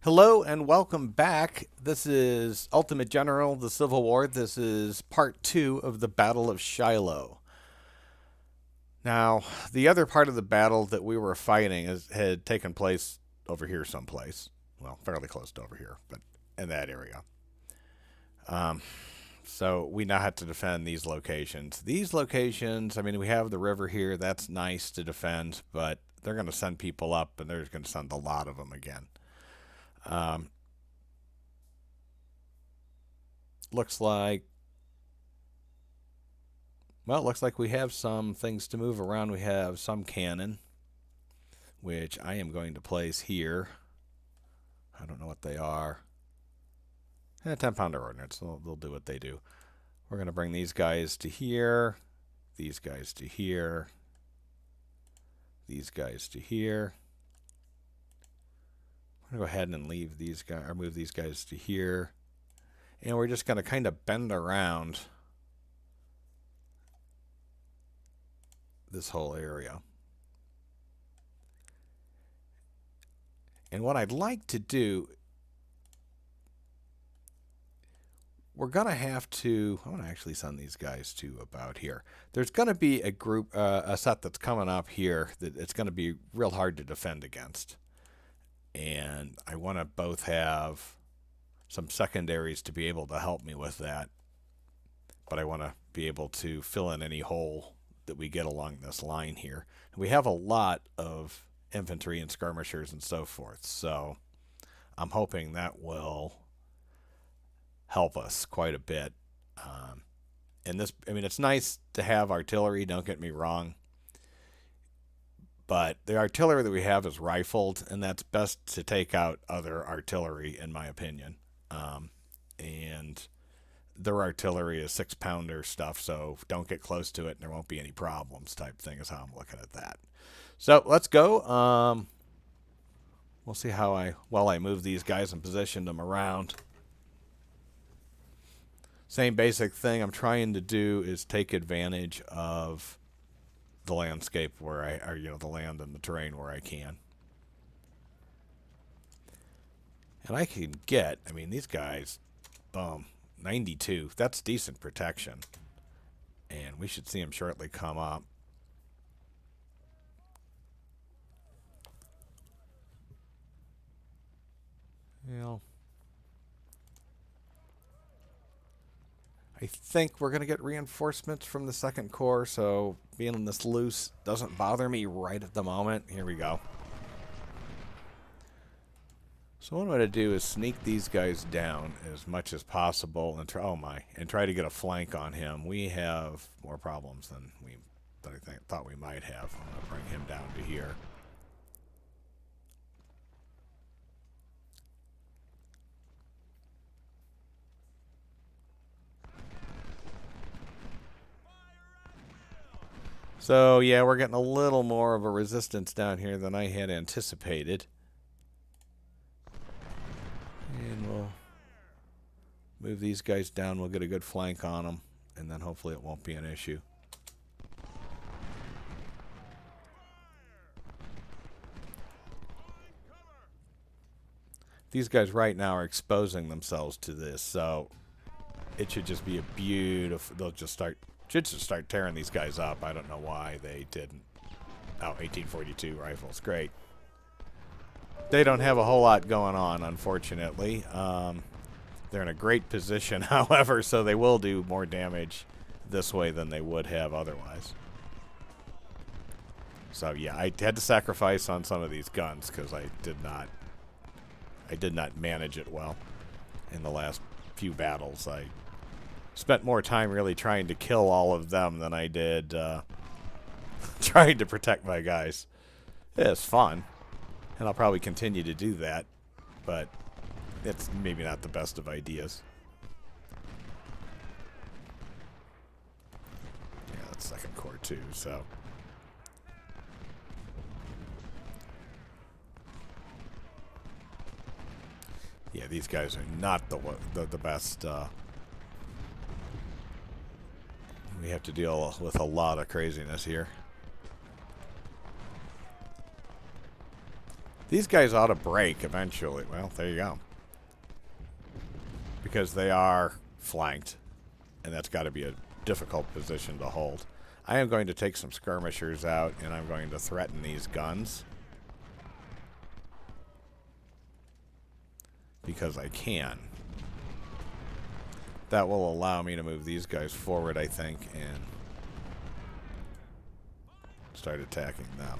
Hello and welcome back. This is Ultimate General, the Civil War. This is part two of the Battle of Shiloh. Now, the other part of the battle that we were fighting had taken place over here someplace. Well, fairly close to over here, but in that area. Um, so we now have to defend these locations. These locations, I mean, we have the river here. That's nice to defend, but they're going to send people up, and they're going to send a lot of them again. Um, looks like Well, it looks like we have some things to move around. We have some cannon, which I am going to place here. I don't know what they are. 10-pounder ordnance. They'll do what they do. We're going to bring these guys to here, these guys to here, these guys to here. I'm going to go ahead and leave these guys, or move these guys to here. And we're just going to kind of bend around this whole area. And what I'd like to do, we're going to have to, I want to actually send these guys to about here. There's going to be a group, a set that's coming up here that it's going to be real hard to defend against. And I want to both have some secondaries to be able to help me with that. But I want to be able to fill in any hole that we get along this line here. And we have a lot of infantry and skirmishers and so forth. So I'm hoping that will help us quite a bit. And this, I mean, it's nice to have artillery, don't get me wrong. But the artillery that we have is rifled, and that's best to take out other artillery, in my opinion. And their artillery is 6-pounder stuff, so don't get close to it and there won't be any problems type thing is how I'm looking at that. So let's go. We'll see how I move these guys and position them around. Same basic thing I'm trying to do is take advantage of the landscape the land and the terrain where I can. And I can get, I mean, these guys, boom, 92. That's decent protection. And we should see them shortly come up. I think we're going to get reinforcements from the Second Corps, so being on this loose doesn't bother me right at the moment. Here we go. So what I'm going to do is sneak these guys down as much as possible and try to get a flank on him. We have more problems than I thought we might have. I'm going to bring him down to here. So yeah, we're getting a little more of a resistance down here than I had anticipated. And we'll move these guys down. We'll get a good flank on them. And then hopefully it won't be an issue. These guys right now are exposing themselves to this. So it should just be a beautiful... Should just start tearing these guys up. I don't know why they didn't. Oh, 1842 rifles. Great. They don't have a whole lot going on, unfortunately. They're in a great position, however, so they will do more damage this way than they would have otherwise. So yeah, I had to sacrifice on some of these guns because I did not manage it well in the last few battles. I spent more time really trying to kill all of them than I did trying to protect my guys. It's fun, and I'll probably continue to do that, but it's maybe not the best of ideas. Yeah, that's Second Corps too, so... Yeah, these guys are not the best... We have to deal with a lot of craziness here. These guys ought to break eventually. Well, there you go. Because they are flanked. And that's got to be a difficult position to hold. I am going to take some skirmishers out, and I'm going to threaten these guns. Because I can. That will allow me to move these guys forward, I think, and start attacking them.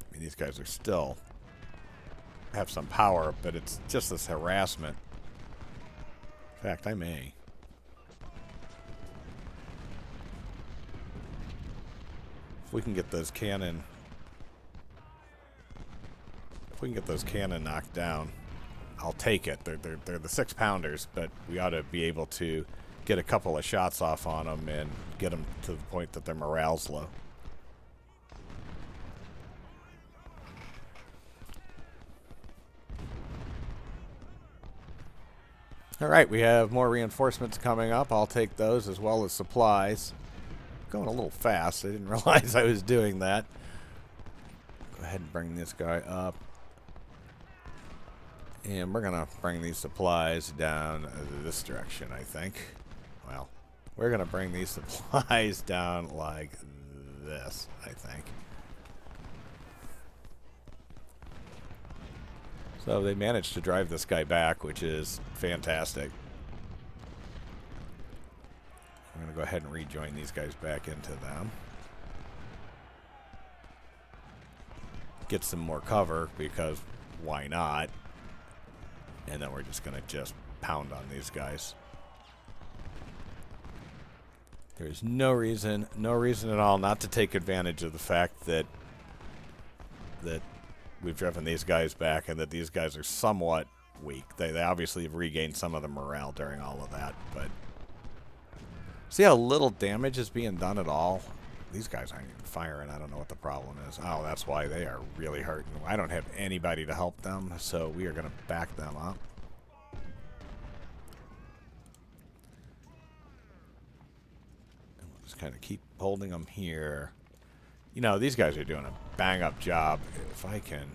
I mean, these guys are still have some power, but it's just this harassment. In fact, I may. If we can get those cannon... If we can get those cannon knocked down, I'll take it. They're the 6-pounders, but we ought to be able to get a couple of shots off on them and get them to the point that their morale's low. Alright, we have more reinforcements coming up. I'll take those as well as supplies. Going a little fast. I didn't realize I was doing that. Go ahead and bring this guy up. And we're going to bring these supplies down this direction, I think. Well, we're going to bring these supplies down like this, I think. So they managed to drive this guy back, which is fantastic. I'm going to go ahead and rejoin these guys back into them. Get some more cover, because why not? And then we're just going to just pound on these guys. There's no reason at all not to take advantage of the fact that we've driven these guys back and that these guys are somewhat weak. They obviously have regained some of the morale during all of that, but see how little damage is being done at all? These guys aren't even firing. I don't know what the problem is. Oh, that's why they are really hurting. I don't have anybody to help them, so we are going to back them up. And we'll just kind of keep holding them here. You know, these guys are doing a bang-up job. If I can...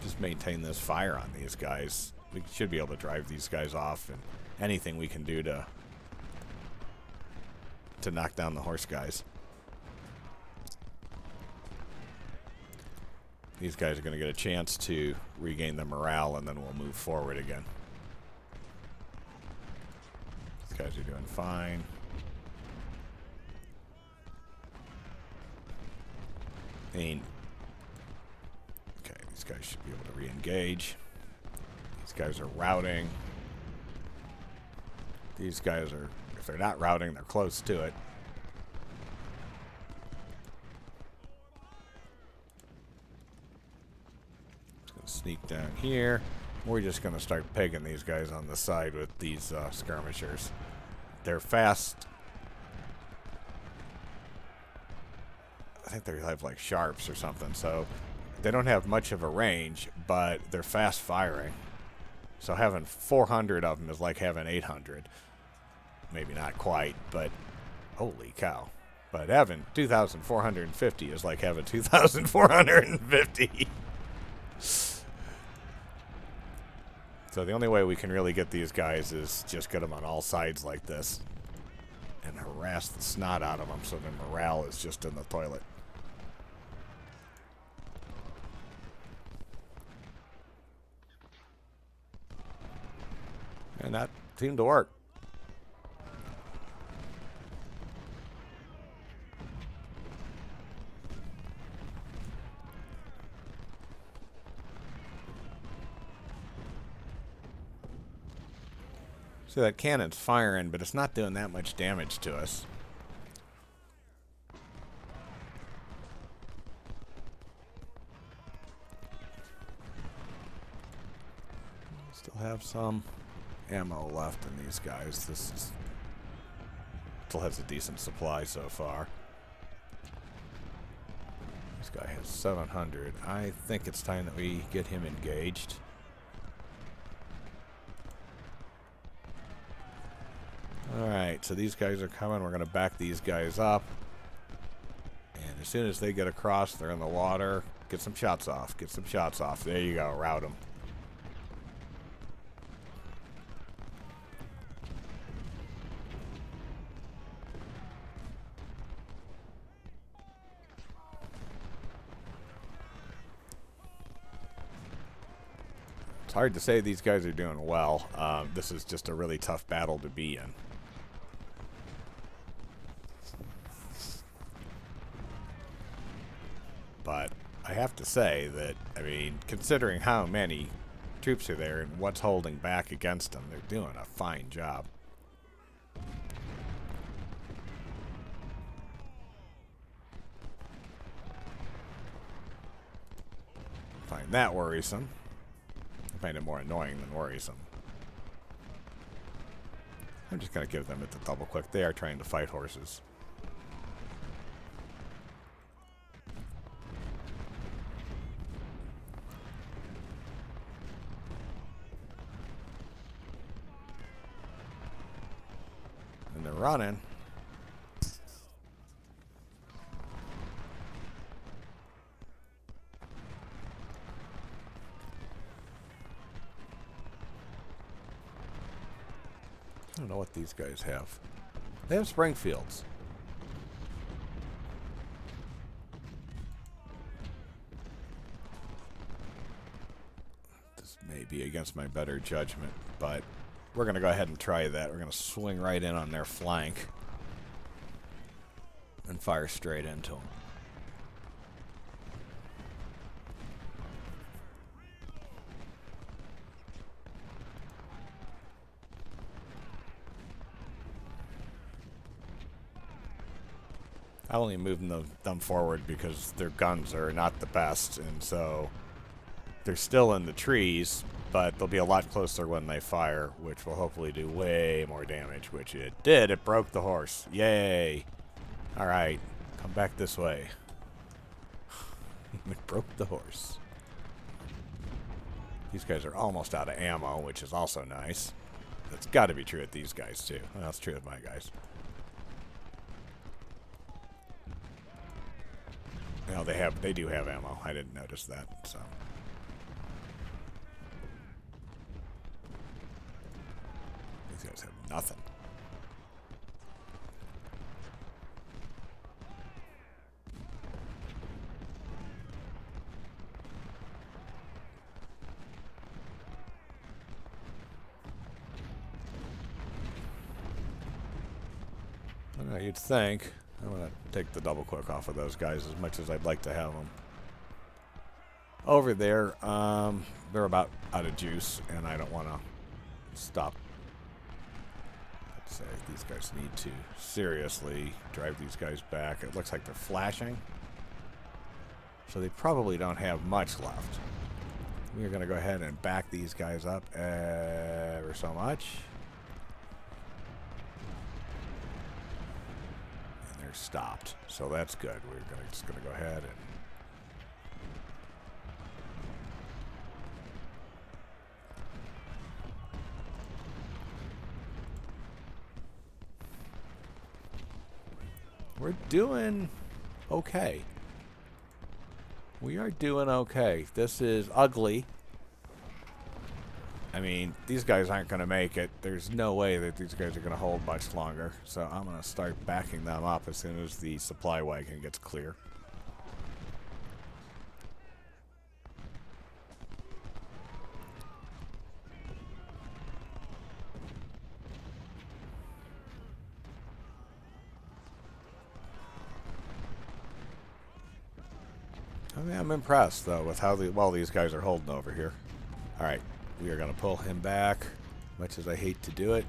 just maintain this fire on these guys, we should be able to drive these guys off, and anything we can do to knock down the horse guys. These guys are going to get a chance to regain their morale, and then we'll move forward again. These guys are doing fine. Okay, these guys should be able to re-engage. These guys are routing. These guys are, if they're not routing, they're close to it. Just going to sneak down here. We're just going to start pegging these guys on the side with these skirmishers. They're fast. I think they have like sharps or something, so they don't have much of a range, but they're fast firing. So having 400 of them is like having 800. Maybe not quite, but holy cow. But having 2,450 is like having 2,450. So the only way we can really get these guys is just get them on all sides like this and harass the snot out of them so their morale is just in the toilet. And that seemed to work. So that cannon's firing, but it's not doing that much damage to us. Still have some ammo left in these guys. This is, still has a decent supply so far. This guy has 700. I think it's time that we get him engaged. Alright, so these guys are coming. We're going to back these guys up. And as soon as they get across, they're in the water. Get some shots off. Get some shots off. There you go. Rout them. It's hard to say these guys are doing well. This is just a really tough battle to be in. But I have to say that, I mean, considering how many troops are there and what's holding back against them, they're doing a fine job. I find that worrisome. I find it more annoying than worrisome. I'm just going to give them it the double click. They are trying to fight horses. And they're running. I don't know what these guys have. They have Springfields. This may be against my better judgment, but we're going to go ahead and try that. We're going to swing right in on their flank and fire straight into them. I only moved them forward because their guns are not the best, and so they're still in the trees, but they'll be a lot closer when they fire, which will hopefully do way more damage, which it did. It broke the horse. Yay. All right, come back this way. It broke the horse. These guys are almost out of ammo, which is also nice. That's got to be true with these guys, too. Well, that's true with my guys. No, they do have ammo. I didn't notice that, so. These guys have nothing. I don't know, you'd think. I'm going to take the double click off of those guys as much as I'd like to have them. Over there, they're about out of juice, and I don't want to stop. Let's say these guys need to seriously drive these guys back. It looks like they're flashing, so they probably don't have much left. We're going to go ahead and back these guys up ever so much. Stopped, so that's good. We're just gonna go ahead and we're doing okay. We are doing okay. This is ugly. I mean, these guys aren't going to make it. There's no way that these guys are going to hold much longer. So I'm going to start backing them up as soon as the supply wagon gets clear. I mean, I'm impressed, though, with how well these guys are holding over here. All right. We are going to pull him back, much as I hate to do it.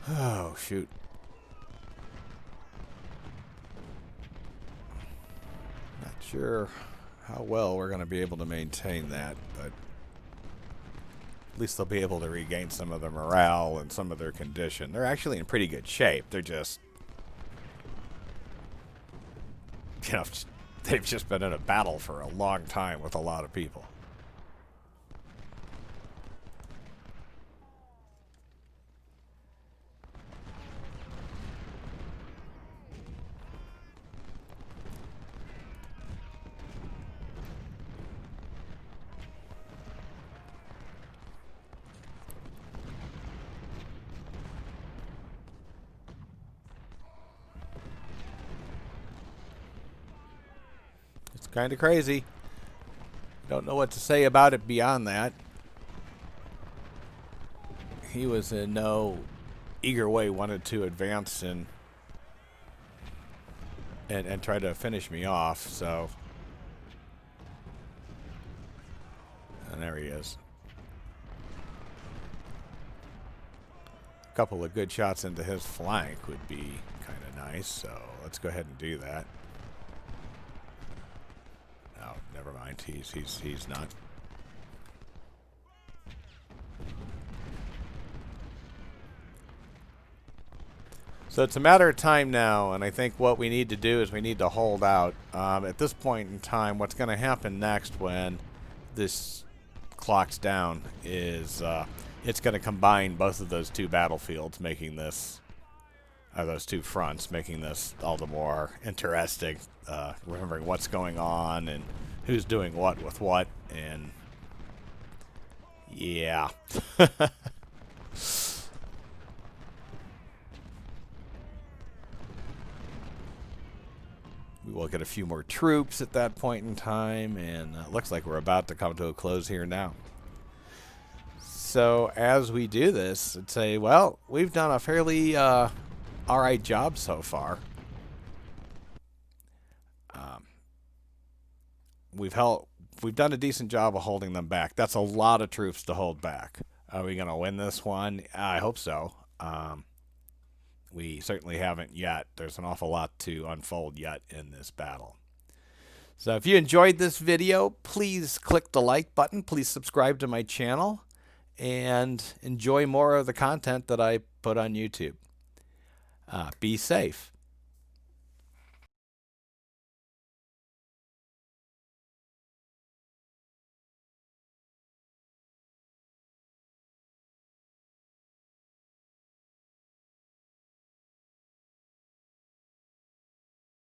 Oh, shoot. Not sure how well we're going to be able to maintain that, but At least they'll be able to regain some of their morale and some of their condition. They're actually in pretty good shape. They're just, you know, they've just been in a battle for a long time with a lot of people. It's kind of crazy. Don't know what to say about it beyond that. He was in no eager way wanted to advance and try to finish me off, so. And there he is. A couple of good shots into his flank would be kind of nice, so let's go ahead and do that. Oh, never mind. He's not. So it's a matter of time now, and I think what we need to do is we need to hold out. At this point in time, what's going to happen next when this clocks down is it's going to combine both of those two battlefields, making this, those two fronts, making this all the more interesting. Remembering what's going on and who's doing what with what, and yeah. We will get a few more troops at that point in time, and it looks like we're about to come to a close here now. So as we do this, I'd say, well, we've done a fairly alright job so far. We've done a decent job of holding them back. That's a lot of troops to hold back. Are we going to win this one? I hope so. We certainly haven't yet. There's an awful lot to unfold yet in this battle. So if you enjoyed this video, please click the like button. Please subscribe to my channel and enjoy more of the content that I put on YouTube. Be safe.